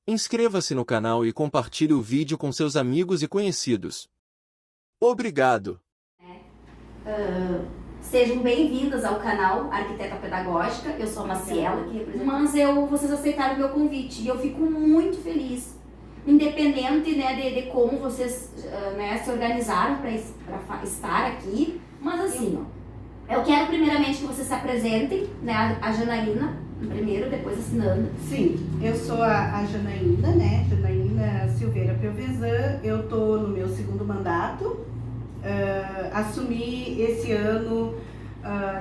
Inscreva-se no canal e compartilhe o vídeo com seus amigos e conhecidos. Obrigado! Sejam bem-vindas ao canal Arquiteta Pedagógica. Eu sou a Maciela, que representa. Mas vocês aceitaram o meu convite e eu fico muito feliz. Independente, né, de como vocês se organizaram para estar aqui. Mas assim, eu quero primeiramente que vocês se apresentem, né, a Janaína primeiro, depois assinando. Sim, eu sou a Janaína, né, Janaína Silveira Pelvezan. Eu tô no meu segundo mandato. Assumi esse ano,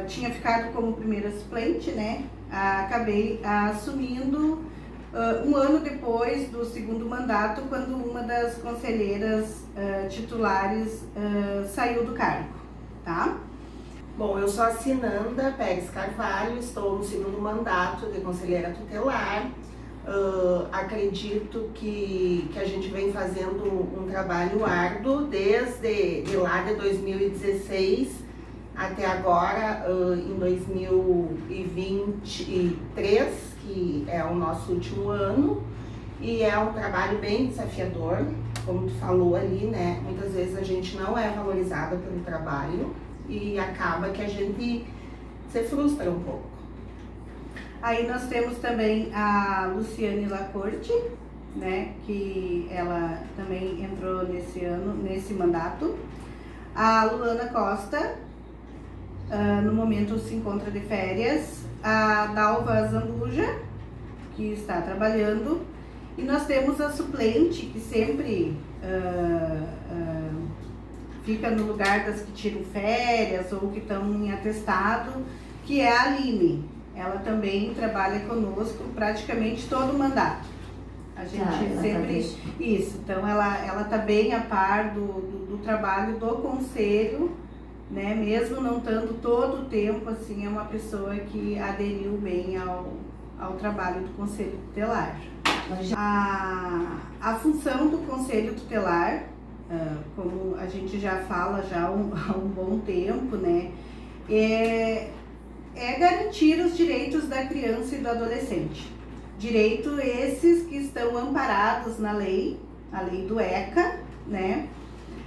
tinha ficado como primeira suplente, né? Acabei assumindo um ano depois do segundo mandato, quando uma das conselheiras titulares saiu do cargo, tá? Bom, eu sou a Sinanda Pérez Carvalho, estou no segundo mandato de conselheira tutelar. Acredito que a gente vem fazendo um trabalho árduo desde lá de 2016 até agora, em 2023, que é o nosso último ano, e é um trabalho bem desafiador, como tu falou ali, né? Muitas vezes a gente não é valorizada pelo trabalho e acaba que a gente se frustra um pouco. Aí nós temos também a Luciane Lacorte, né, que ela também entrou nesse ano, nesse mandato. A Luana Costa, no momento se encontra de férias. A Dalva Zambuja, que está trabalhando. E nós temos a suplente, que sempre fica no lugar das que tiram férias ou que estão em atestado, que é a Aline. Ela também trabalha conosco praticamente todo o mandato. A gente sempre... Isso, então ela tá bem a par do trabalho do conselho, né? Mesmo não estando todo o tempo, assim, é uma pessoa que aderiu bem ao trabalho do conselho tutelar. A função do conselho tutelar, como a gente já fala já há um bom tempo, né? É garantir os direitos da criança e do adolescente. Direitos esses que estão amparados na lei, a lei do ECA, né?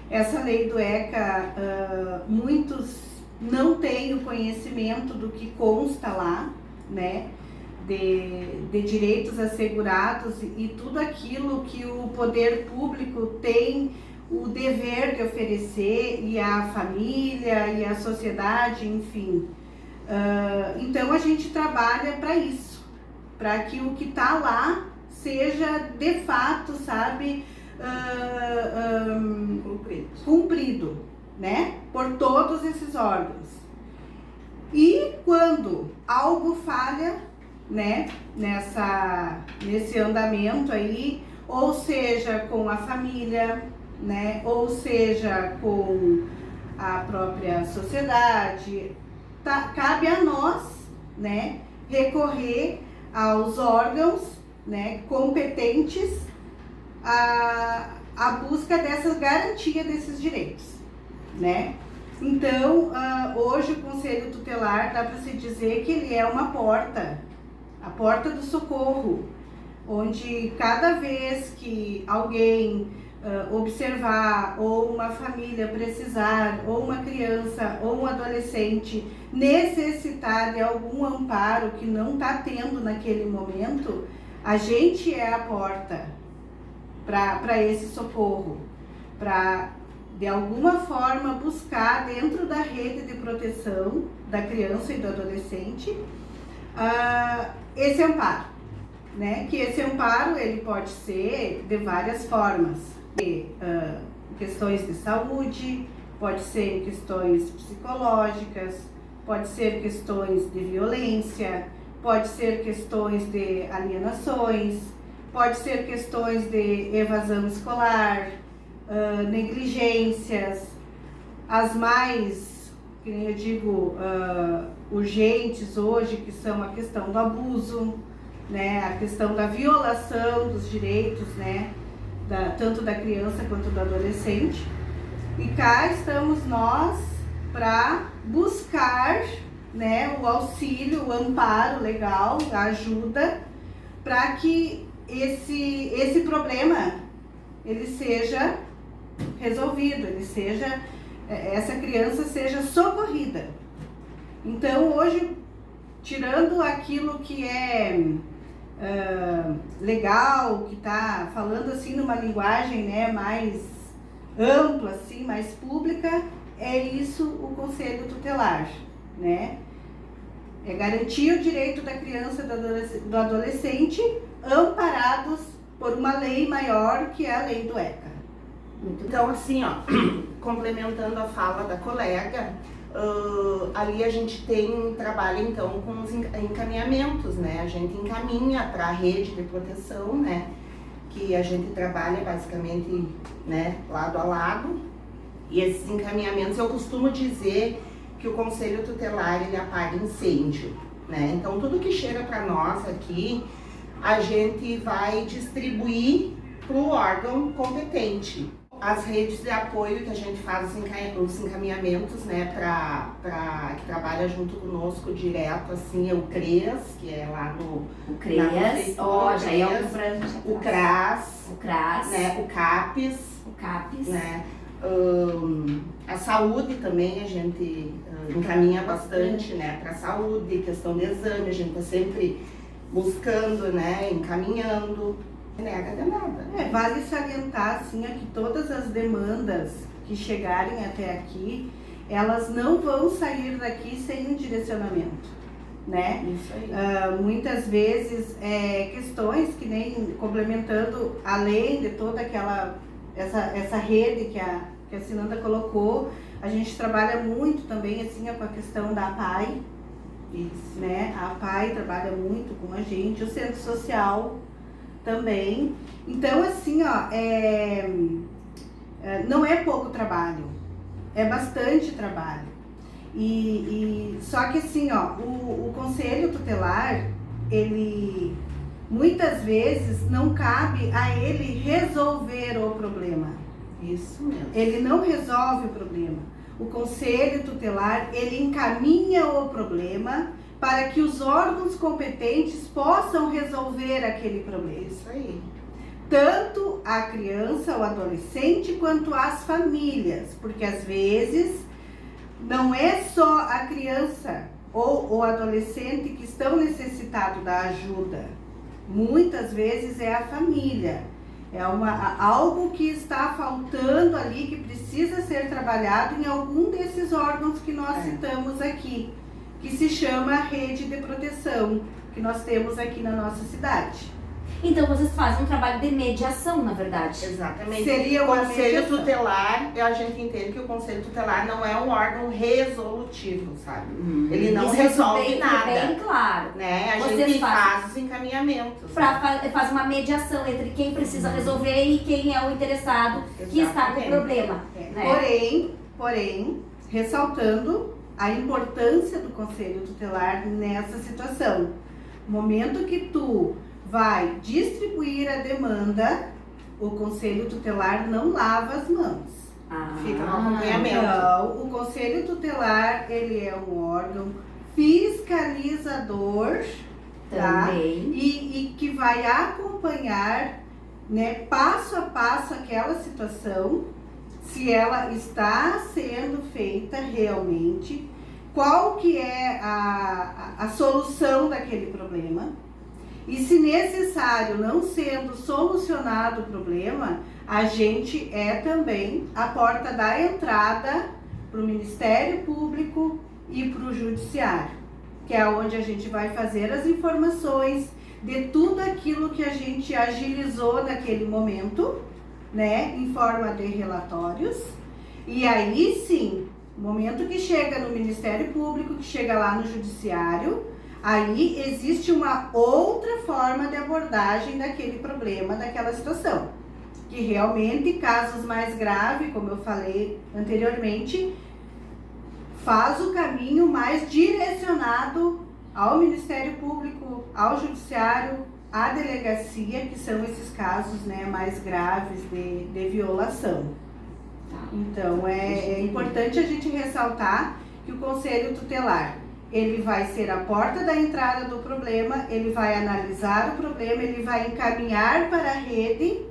Essa lei do ECA, muitos não têm o conhecimento do que consta lá, né? De direitos assegurados e tudo aquilo que o poder público tem o dever de oferecer, e a família, e a sociedade, enfim. Então a gente trabalha para isso, para que o que está lá seja de fato, sabe, cumprido, né, por todos esses órgãos. E quando algo falha, né, nesse andamento aí, ou seja com a família, né, ou seja com a própria sociedade, cabe a nós, né, recorrer aos órgãos, né, competentes à busca dessas garantias desses direitos, né? Então, hoje o Conselho Tutelar dá para se dizer que ele é uma porta, a porta do socorro, onde cada vez que alguém observar, ou uma família precisar, ou uma criança, ou um adolescente necessitar de algum amparo que não está tendo naquele momento, a gente é a porta para esse socorro, para de alguma forma buscar dentro da rede de proteção da criança e do adolescente esse amparo, né? Que esse amparo ele pode ser de várias formas. Questões de saúde, pode ser questões psicológicas, pode ser questões de violência, pode ser questões de alienações, pode ser questões de evasão escolar, negligências, as mais, que eu digo, urgentes hoje, que são a questão do abuso, né, a questão da violação dos direitos, né, tanto da criança quanto do adolescente. E cá estamos nós para buscar, né, o auxílio, o amparo legal, a ajuda, para que esse problema ele seja resolvido, essa criança seja socorrida. Então hoje, tirando aquilo que é legal, que está falando assim numa linguagem, né, mais ampla, assim, mais pública, é isso o Conselho Tutelar, né? É garantir o direito da criança e do adolescente amparados por uma lei maior, que é a lei do ECA. Então, assim, ó, complementando a fala da colega, ali a gente trabalha então com os encaminhamentos, né? A gente encaminha para a rede de proteção, né? Que a gente trabalha basicamente, né, lado a lado. E esses encaminhamentos, eu costumo dizer que o Conselho Tutelar, ele apaga incêndio, né? Então, tudo que chega para nós aqui, a gente vai distribuir para o órgão competente. As redes de apoio que a gente faz os encaminhamentos, né, que trabalha junto conosco direto, assim, é o CREAS, que é lá no... O CREAS, já é um pra gente. O CRAS, né, o CAPES, né, a saúde também a gente encaminha bastante, né, para a saúde, questão de exame, a gente está sempre buscando, né, encaminhando. Nega de nada. Vale salientar, assim, que todas as demandas que chegarem até aqui, elas não vão sair daqui sem um direcionamento, né? Isso aí. Muitas vezes, questões que nem complementando, além de toda essa rede que a Sinanda colocou, a gente trabalha muito também, assim, com a questão da APAI. Isso. Né? A APAI trabalha muito com a gente, o Centro Social também. Então, assim, ó, não é pouco trabalho, é bastante trabalho. Só que, assim, ó, o Conselho Tutelar, ele muitas vezes não cabe a ele resolver o problema. Isso mesmo. Ele não resolve o problema. O Conselho Tutelar, ele encaminha o problema para que os órgãos competentes possam resolver aquele problema. Isso aí. Tanto a criança, o adolescente, quanto as famílias. Porque às vezes não é só a criança ou o adolescente que estão necessitados da ajuda. Muitas vezes é a família. É algo que está faltando ali, que precisa ser trabalhado em algum desses órgãos que nós citamos aqui, que se chama Rede de Proteção, que nós temos aqui na nossa cidade. Então vocês fazem um trabalho de mediação, na verdade. Exatamente. Seria o uma Conselho mediação. Tutelar, a gente entende que o Conselho Tutelar não é um órgão resolutivo, sabe? Ele não Isso resolve bem, nada. bem claro. Né? A Vocês gente fazem- faz os encaminhamentos. Faz uma mediação entre quem precisa resolver e quem é o interessado que está com o Exatamente. problema. Né? Porém, ressaltando a importância do Conselho Tutelar nessa situação. No momento que tu vai distribuir a demanda, o Conselho Tutelar não lava as mãos. Fica no acompanhamento. Não, o Conselho Tutelar, ele é um órgão fiscalizador, tá? Também. E que vai acompanhar, né, passo a passo aquela situação, se ela está sendo feita realmente, qual que é a solução daquele problema. E se necessário, não sendo solucionado o problema, a gente é também a porta da entrada para o Ministério Público e para o Judiciário, que é onde a gente vai fazer as informações de tudo aquilo que a gente agilizou naquele momento, né, em forma de relatórios. E aí sim, no momento que chega no Ministério Público, que chega lá no Judiciário, aí existe uma outra forma de abordagem daquele problema, daquela situação. Que realmente, casos mais graves, como eu falei anteriormente, faz o caminho mais direcionado ao Ministério Público, ao Judiciário, à delegacia, que são esses casos, né, mais graves de violação. Então, é importante a gente ressaltar que o Conselho Tutelar, ele vai ser a porta da entrada do problema, ele vai analisar o problema, ele vai encaminhar para a rede,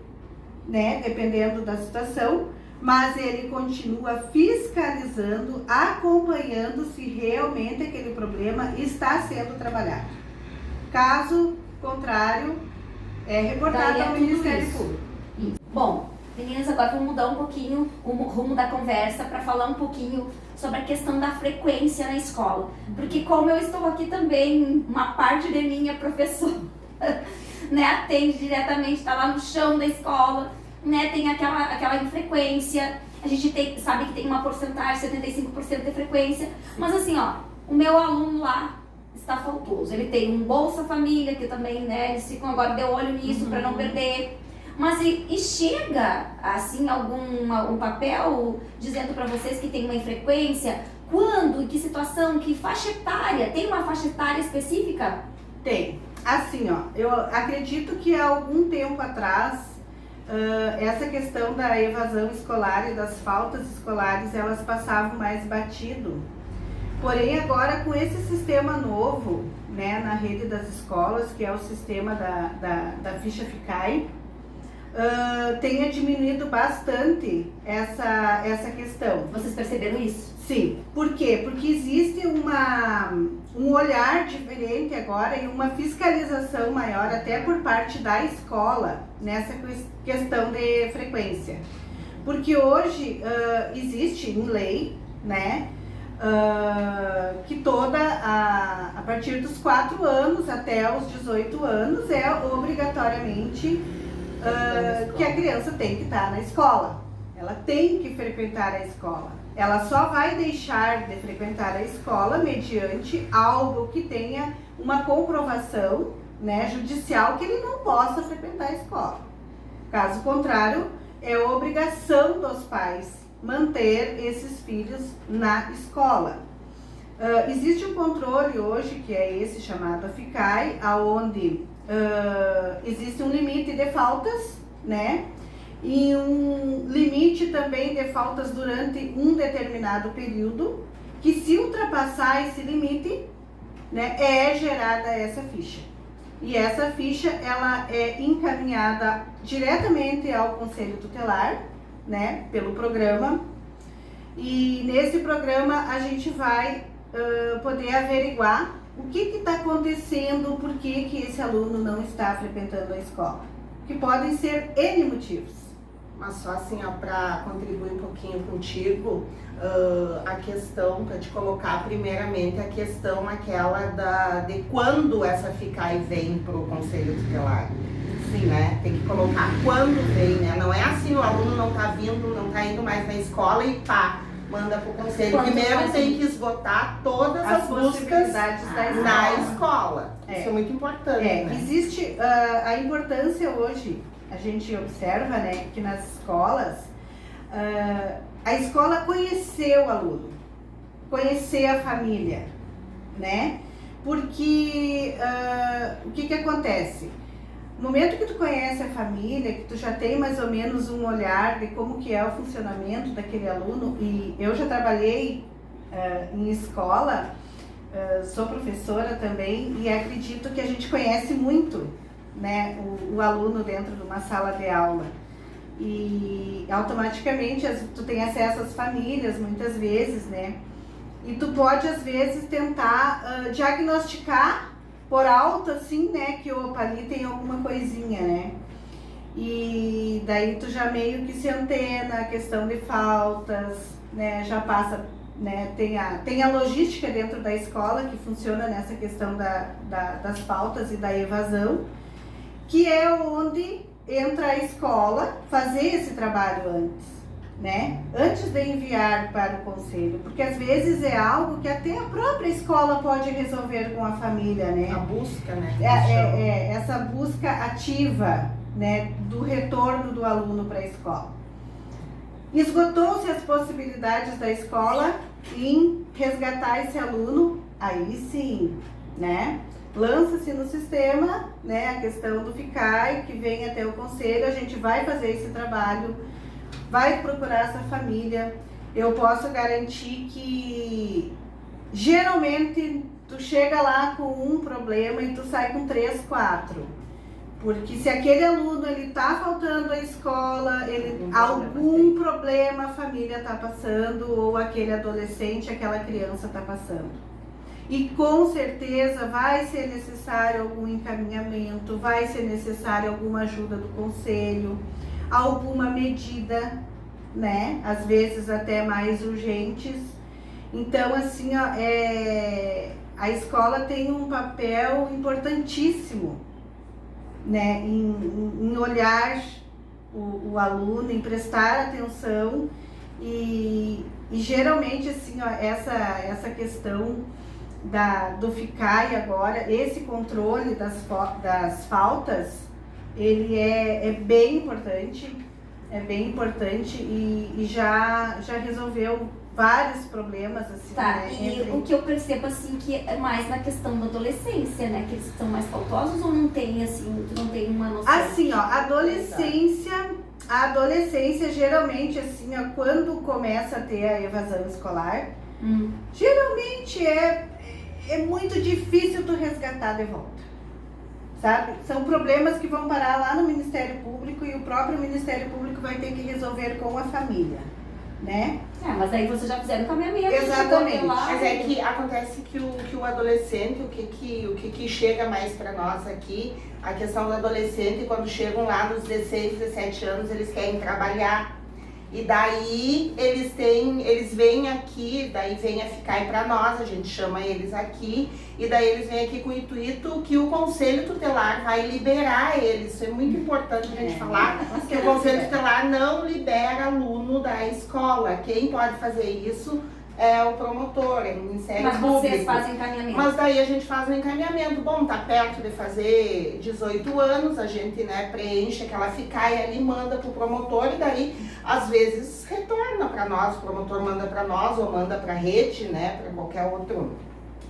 né, dependendo da situação, mas ele continua fiscalizando, acompanhando se realmente aquele problema está sendo trabalhado. Caso contrário, é reportado ao Ministério Público. Bom, meninas, agora vamos mudar um pouquinho o rumo da conversa para falar um pouquinho sobre a questão da frequência na escola. Porque como eu estou aqui também, uma parte de mim é professora, né, atende diretamente, está lá no chão da escola, né, tem aquela infrequência, a gente sabe que tem uma porcentagem, 75% de frequência, mas assim, ó, o meu aluno lá está faltoso, ele tem um Bolsa Família, que também, né, eles ficam agora de olho nisso para não perder, mas e chega, assim, um papel dizendo para vocês que tem uma infrequência, quando, em que situação, que faixa etária, tem uma faixa etária específica? Tem, assim, ó, eu acredito que há algum tempo atrás, essa questão da evasão escolar e das faltas escolares, elas passavam mais batido. Porém, agora com esse sistema novo, né, na rede das escolas, que é o sistema da ficha FICAI, tenha diminuído bastante essa questão. Vocês perceberam isso? Sim. Por quê? Porque existe um olhar diferente agora e uma fiscalização maior até por parte da escola nessa questão de frequência. Porque hoje existe em lei, né, que a partir dos 4 anos até os 18 anos é obrigatoriamente que a criança tem que estar na escola. Ela tem que frequentar a escola. Ela só vai deixar de frequentar a escola mediante algo que tenha uma comprovação, né, judicial que ele não possa frequentar a escola. Caso contrário, é obrigação dos pais manter esses filhos na escola. Existe um controle hoje, que é esse chamado FICAI, aonde existe um limite de faltas, né? E um limite também de faltas durante um determinado período, que se ultrapassar esse limite, né, é gerada essa ficha. E essa ficha, ela é encaminhada diretamente ao Conselho Tutelar, né, pelo programa. E nesse programa a gente vai poder averiguar o que está acontecendo, por que esse aluno não está frequentando a escola. Que podem ser N motivos. Mas só assim, para contribuir um pouquinho contigo, a questão, para te colocar primeiramente, a questão aquela de quando essa FICAI vem para o Conselho Tutelar. Sim, né? Tem que colocar quando vem, né? Não é assim, o aluno não está vindo, não está indo mais na escola e pá, manda para o conselho. Primeiro tem que esgotar todas as buscas na escola. Isso é muito importante. Né? Existe a importância hoje, a gente observa, né, que nas escolas, a escola conhecer o aluno, conhecer a família, né? Porque o que acontece? No momento que tu conhece a família, que tu já tem mais ou menos um olhar de como que é o funcionamento daquele aluno, e eu já trabalhei em escola, sou professora também, e acredito que a gente conhece muito, né, o aluno dentro de uma sala de aula. E automaticamente tu tem acesso às famílias, muitas vezes, né? E tu pode, às vezes, tentar diagnosticar por alto, assim, né, que opa, ali tem alguma coisinha, né? E daí tu já meio que se antena a questão de faltas, né, já passa, né, tem a logística dentro da escola que funciona nessa questão das faltas e da evasão, que é onde entra a escola fazer esse trabalho antes, né? Antes de enviar para o conselho, porque às vezes é algo que até a própria escola pode resolver com a família, né? A busca, né? Essa busca ativa, né, do retorno do aluno para a escola. Esgotou-se as possibilidades da escola em resgatar esse aluno, aí sim, né? Lança-se no sistema, né, a questão do FICAI, que vem até o conselho, a gente vai fazer esse trabalho, vai procurar essa família. Eu posso garantir que geralmente tu chega lá com um problema e tu sai com 3, 4. Porque se aquele aluno ele tá faltando à escola, algum problema a família tá passando, ou aquele adolescente, aquela criança tá passando. E com certeza vai ser necessário algum encaminhamento, vai ser necessário alguma ajuda do conselho, alguma medida, né? Às vezes até mais urgentes. Então, assim, ó, a escola tem um papel importantíssimo, né? Em olhar o aluno, em prestar atenção e geralmente, assim, ó, essa questão do FICAI agora, esse controle das faltas, ele é bem importante, e já resolveu vários problemas, assim, Tá, né? e o que eu percebo, assim, que é mais na questão da adolescência, né? Que eles são mais faltosos ou não tem, assim, tu não tem uma noção? Assim, ó, a adolescência geralmente, assim, ó, quando começa a ter a evasão escolar, geralmente é muito difícil tu resgatar de volta, sabe? São problemas que vão parar lá no Ministério Público e o próprio Ministério Público vai ter que resolver com a família, né? Mas aí vocês já fizeram caminhamento. Exatamente. Mas é que acontece que o adolescente, o que chega mais para nós aqui, a questão do adolescente, quando chegam lá nos 16, 17 anos, eles querem trabalhar. E daí eles vêm aqui, daí vem a FICAI para nós, a gente chama eles aqui, e daí eles vêm aqui com o intuito que o Conselho Tutelar vai liberar eles. Isso é muito importante a gente falar, que o Conselho Tutelar não libera aluno da escola. Quem pode fazer isso é o promotor, é o Ministério Público. Mas vocês fazem encaminhamento? Mas daí a gente faz um encaminhamento. Bom, tá perto de fazer 18 anos, a gente, né, preenche aquela FICAI ali, manda pro promotor e daí, às vezes, retorna para nós. O promotor manda para nós ou manda para a rede, né, para qualquer outro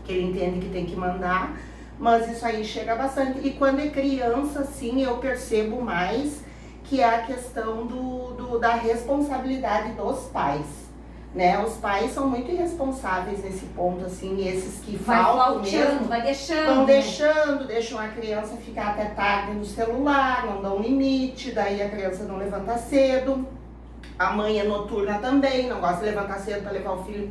que ele entende que tem que mandar. Mas isso aí chega bastante. E quando é criança, sim, eu percebo mais que é a questão da responsabilidade dos pais. Né? Os pais são muito irresponsáveis nesse ponto, assim, esses que faltam mesmo, vai deixando. Vão deixando, deixam a criança ficar até tarde no celular, não dão limite, daí a criança não levanta cedo. A mãe é noturna também, não gosta de levantar cedo para levar o filho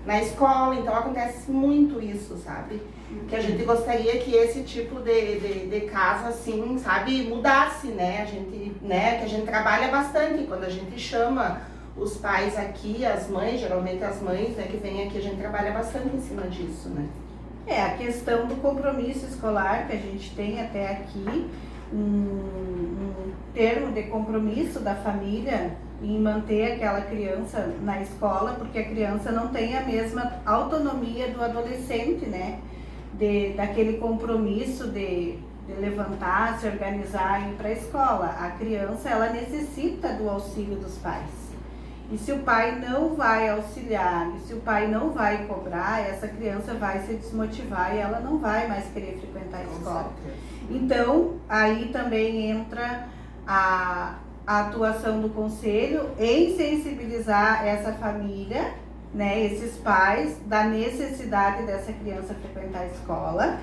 na escola, então acontece muito isso, sabe? Que a gente gostaria que esse tipo de caso, assim, sabe, mudasse, né? Que a gente trabalha bastante quando a gente chama os pais aqui, as mães, geralmente as mães, né, que vêm aqui, a gente trabalha bastante em cima disso, né? A questão do compromisso escolar, que a gente tem até aqui, um termo de compromisso da família em manter aquela criança na escola, porque a criança não tem a mesma autonomia do adolescente, né? Daquele compromisso de levantar, se organizar e ir para a escola. A criança, ela necessita do auxílio dos pais. E se o pai não vai auxiliar, e se o pai não vai cobrar, essa criança vai se desmotivar e ela não vai mais querer frequentar a escola. Então, aí também entra a atuação do conselho em sensibilizar essa família, né, esses pais, da necessidade dessa criança frequentar a escola.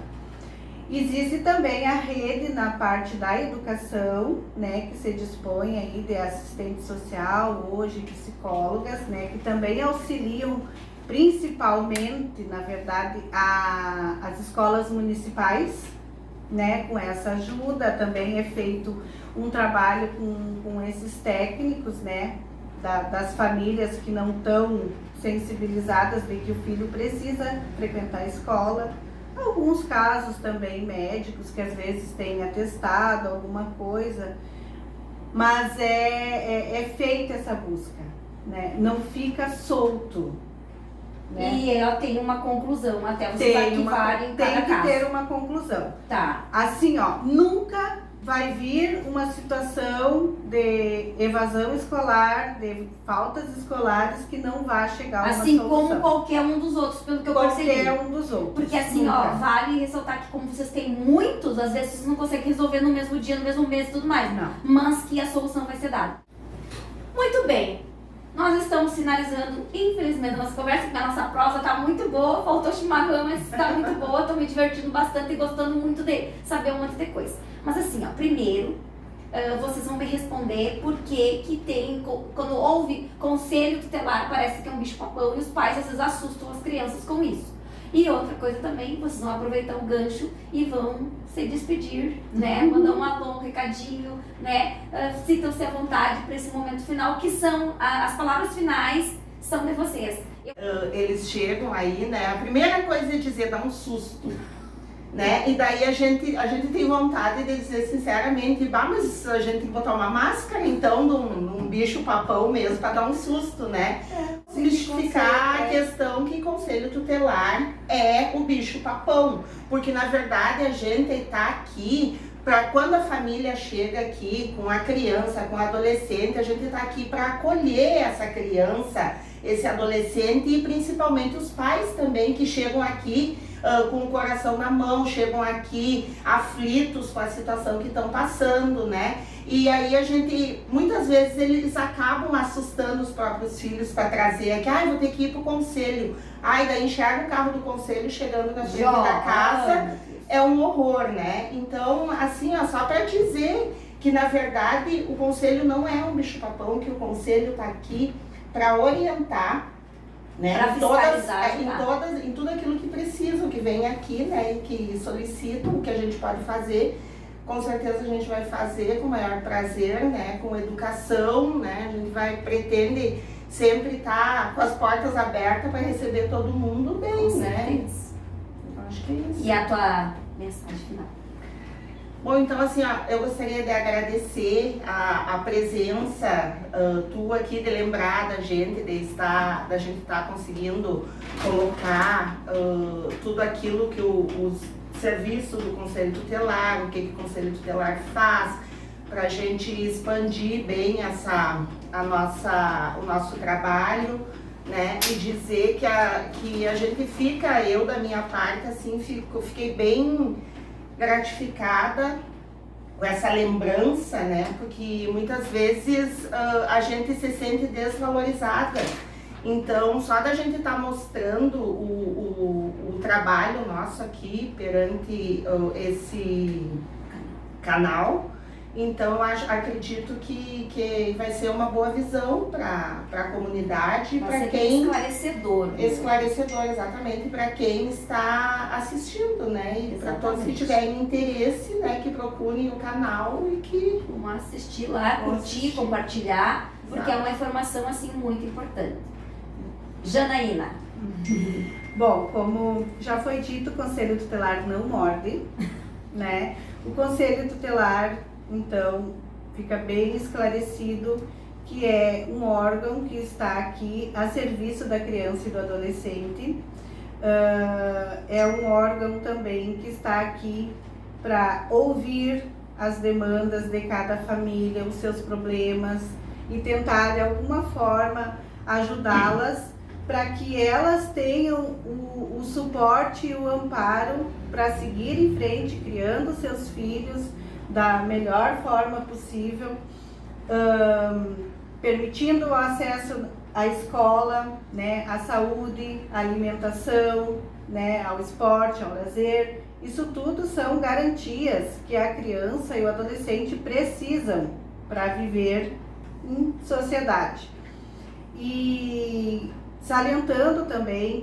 Existe também a rede na parte da educação, né, que se dispõe aí de assistente social, hoje psicólogas, né, que também auxiliam principalmente, na verdade, as escolas municipais, né, com essa ajuda. Também é feito um trabalho com esses técnicos, né, das famílias que não estão sensibilizadas de que o filho precisa frequentar a escola. Alguns casos também médicos que às vezes têm atestado alguma coisa, mas é feita essa busca, né? Não fica solto, né? E ela tem uma conclusão até vocês arquivarem cada caso. Tem que ter uma conclusão. Tá. Assim, ó, nunca vai vir uma situação de evasão escolar, de faltas escolares que não vai chegar a uma assim solução. Como qualquer um dos outros, pelo que eu percebi. Qualquer um dos outros. Porque assim, nunca. ó, vale ressaltar que como vocês têm muitos, às vezes vocês não conseguem resolver no mesmo dia, no mesmo mês e tudo mais. Não. Mas que a solução vai ser dada. Muito bem. Nós estamos finalizando, infelizmente, a nossa conversa, porque a nossa prosa está muito boa, faltou chimarrão, mas está muito boa, estou me divertindo bastante e gostando muito de saber um monte de coisa. Mas assim, ó, primeiro, vocês vão me responder por que tem, quando houve conselho tutelar, parece que é um bicho-papão e os pais às vezes assustam as crianças com isso. E outra coisa também, vocês vão aproveitar o gancho e vão se despedir, né? Mandar um alô, um recadinho, né? Sintam-se à vontade para esse momento final, que são as palavras finais são de vocês. Eles chegam aí, né? A primeira coisa é dizer, dá um susto, né? E daí a gente tem vontade de dizer sinceramente, bah, mas a gente tem que botar uma máscara então num bicho-papão mesmo para dar um susto, né? Justificar a questão que conselho tutelar é o bicho-papão, porque na verdade a gente está aqui para quando a família chega aqui com a criança, com o adolescente, a gente está aqui para acolher essa criança, esse adolescente e principalmente os pais também que chegam aqui com o coração na mão, chegam aqui aflitos com a situação que estão passando, né? E aí a gente, muitas vezes eles acabam assustando os próprios filhos para trazer aqui, vou ter que ir pro conselho. Daí enxerga o carro do conselho chegando na frente da casa, é um horror, né? Então, assim, ó, só para dizer que na verdade o conselho não é um bicho-papão, que o conselho tá aqui para orientar, né, em tudo aquilo que precisam, que vem aqui, né, e que solicitam, o que a gente pode fazer, com certeza a gente vai fazer com o maior prazer, né, com educação, né, a gente pretende sempre estar com as portas abertas para receber todo mundo bem, né. Eu acho que é isso. E a tua mensagem final? Bom, então assim, ó, eu gostaria de agradecer a presença tua aqui, de lembrar da gente, da gente estar conseguindo colocar tudo aquilo que os serviços do Conselho Tutelar, o que o Conselho Tutelar faz, para a gente expandir bem o nosso trabalho, né? E dizer que a gente fica, eu da minha parte, assim, fiquei bem gratificada com essa lembrança, né? Porque muitas vezes a gente se sente desvalorizada. Então, só da gente estar mostrando o trabalho nosso aqui perante esse canal, então eu acredito que vai ser uma boa visão para a comunidade, para quem... Esclarecedor. Esclarecedor, exatamente, para quem está assistindo, né? E para todos que tiverem interesse, né, que procurem o canal e que... Vão assistir lá, curtir, compartilhar, porque é uma informação, assim, muito importante. Janaína. Bom, como já foi dito, o Conselho Tutelar não morde, né? O Conselho Tutelar, então, fica bem esclarecido que é um órgão que está aqui a serviço da criança e do adolescente. É um órgão também que está aqui para ouvir as demandas de cada família, os seus problemas e tentar de alguma forma ajudá-las para que elas tenham o suporte e o amparo para seguir em frente, criando seus filhos da melhor forma possível, permitindo o acesso à escola, né, à saúde, à alimentação, né, ao esporte, ao lazer. Isso tudo são garantias que a criança e o adolescente precisam para viver em sociedade. E salientando também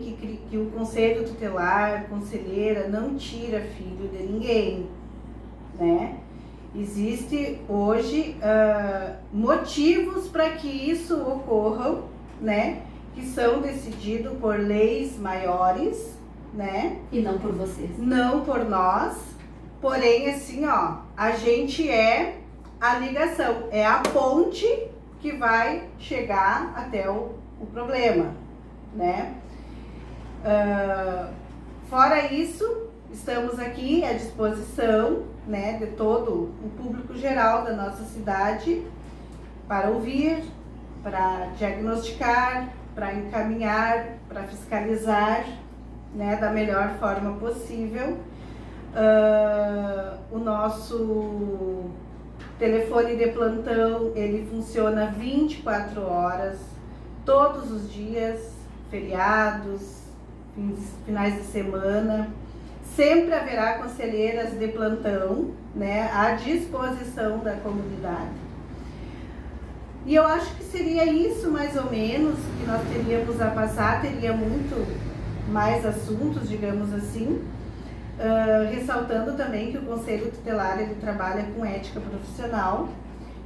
que o Conselho Tutelar, conselheira, não tira filho de ninguém, né? Existe hoje motivos para que isso ocorra, né? Que são decididos por leis maiores, né? E não por vocês. Não por nós, porém assim, ó, a gente é a ligação, é a ponte que vai chegar até o problema, né? Fora isso, estamos aqui à disposição, né, de todo o público geral da nossa cidade para ouvir, para diagnosticar, para encaminhar, para fiscalizar, né, da melhor forma possível. O nosso telefone de plantão, ele funciona 24 horas. todos os dias, feriados, finais de semana. Sempre haverá conselheiras de plantão, né, à disposição da comunidade. E eu acho que seria isso mais ou menos que nós teríamos a passar, teria muito mais assuntos, digamos assim, ressaltando também que o Conselho Tutelar ele trabalha com ética profissional.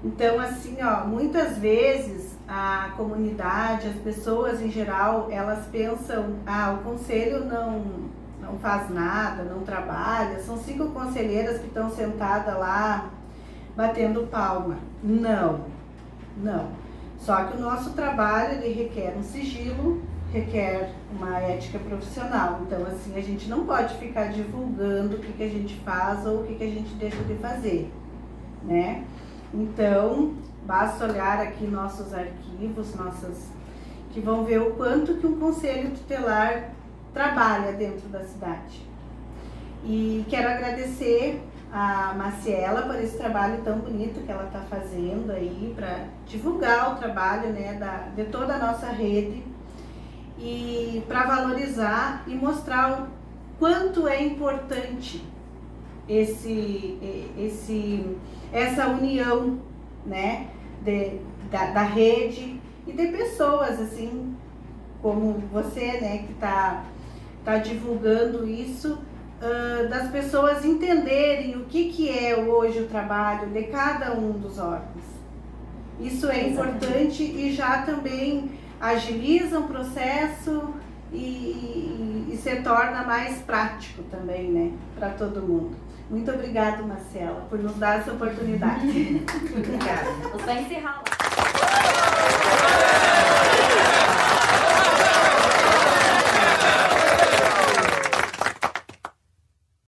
Então, assim, ó, muitas vezes a comunidade, as pessoas em geral, elas pensam, o conselho não faz nada, não trabalha, são 5 conselheiras que estão sentadas lá batendo palma. Não. Só que o nosso trabalho ele requer um sigilo, requer uma ética profissional. Então, assim, a gente não pode ficar divulgando o que a gente faz ou o que a gente deixa de fazer, né? Então, basta olhar aqui nossos arquivos, que vão ver o quanto que um conselho tutelar trabalha dentro da cidade. E quero agradecer a Maciela por esse trabalho tão bonito que ela está fazendo aí para divulgar o trabalho, né, de toda a nossa rede e para valorizar e mostrar o quanto é importante essa união, né, da rede e de pessoas assim como você, né, que está divulgando isso, das pessoas entenderem o que é hoje o trabalho de cada um dos órgãos. Isso é importante e já também agiliza o processo e se torna mais prático também, né, para todo mundo. Muito obrigada, Marcela, por nos dar essa oportunidade. Obrigada. Vou só encerrar lá.